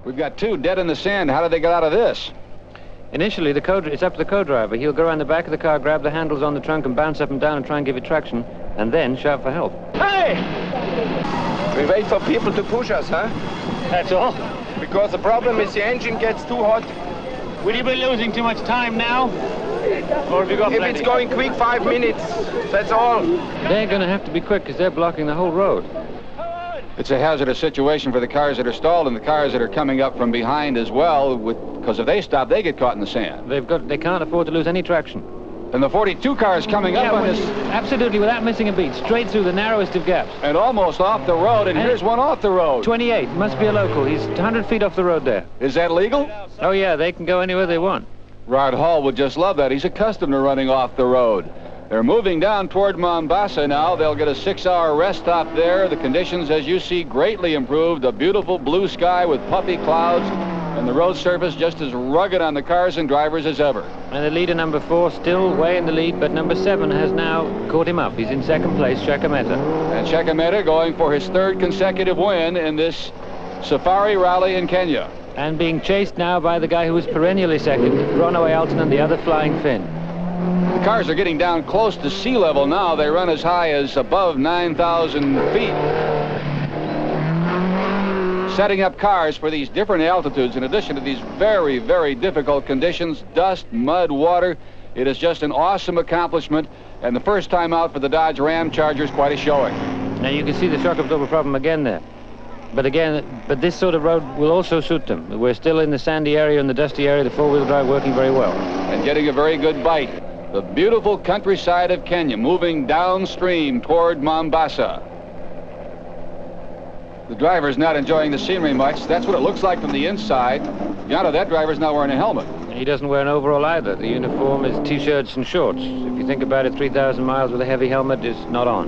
We've got two dead in the sand. How did they get out of this? Initially, it's up to the co-driver. He'll go around the back of the car, grab the handles on the trunk and bounce up and down and try and give it traction, and then shout for help. Hey! We wait for people to push us, huh? That's all? Because the problem is the engine gets too hot. Will you be losing too much time now? Or have you got If plenty? it's going quick, 5 minutes. That's all. They're going to have to be quick because they're blocking the whole road. It's a hazardous situation for the cars that are stalled and the cars that are coming up from behind as well, because if they stop, they get caught in the sand. They can't afford to lose any traction. And the 42 cars coming up on this... Absolutely, without missing a beat, straight through the narrowest of gaps. And almost off the road, and here's one off the road. 28, must be a local. He's 100 feet off the road there. Is that legal? Oh, yeah, they can go anywhere they want. Rod Hall would just love that. He's accustomed to running off the road. They're moving down toward Mombasa now. They'll get a 6-hour rest stop there. The conditions, as you see, greatly improved. A beautiful blue sky with puffy clouds, and the road surface just as rugged on the cars and drivers as ever. And the leader, number 4, still way in the lead, but number 7 has now caught him up. He's in second place, Shakameta. And Shakameta going for his 3rd consecutive win in this safari rally in Kenya. And being chased now by the guy who was perennially second, Ronaway Altonen, the other Flying Finn. The cars are getting down close to sea level now. They run as high as above 9,000 feet. Setting up cars for these different altitudes, in addition to these very, very difficult conditions, dust, mud, water, it is just an awesome accomplishment. And the first time out for the Dodge Ram Chargers, quite a showing. Now you can see the shock absorber problem again there. But this sort of road will also suit them. We're still in the sandy area and the dusty area, the four-wheel drive working very well. And getting a very good bite. The beautiful countryside of Kenya moving downstream toward Mombasa. The driver's not enjoying the scenery much. That's what it looks like from the inside. Yano, that driver's not wearing a helmet. He doesn't wear an overall either. The uniform is T-shirts and shorts. If you think about it, 3,000 miles with a heavy helmet is not on.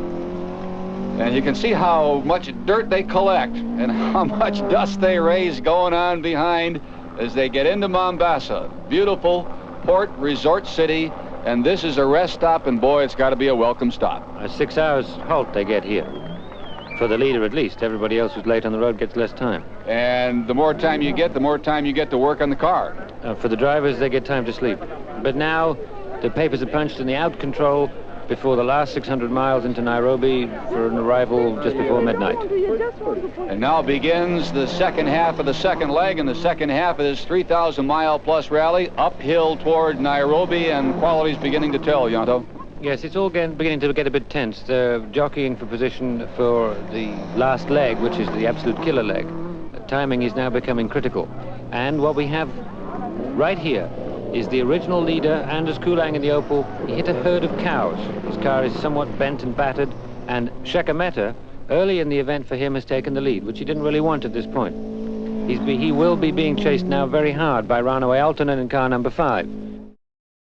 And you can see how much dirt they collect and how much dust they raise going on behind as they get into Mombasa. Beautiful port resort city, and this is a rest stop, and boy, it's got to be a welcome stop. A 6 hours halt they get here. For the leader at least. Everybody else who's late on the road gets less time. And the more time you get, the more time you get to work on the car. For the drivers, they get time to sleep. But now the papers are punched in the out control before the last 600 miles into Nairobi for an arrival just before midnight. And now begins the second half of the second leg, and the second half of this 3,000-mile-plus rally uphill toward Nairobi, and quality's beginning to tell, Yonto. Yes, it's all beginning to get a bit tense. They're jockeying for position for the last leg, which is the absolute killer leg. Timing is now becoming critical. And what we have right here is the original leader, Anders Kulang in the Opel. He hit a herd of cows. His car is somewhat bent and battered, and Shakameta, early in the event for him, has taken the lead, which he didn't really want at this point. He will be being chased now very hard by Ronaway Altonen in car number 5.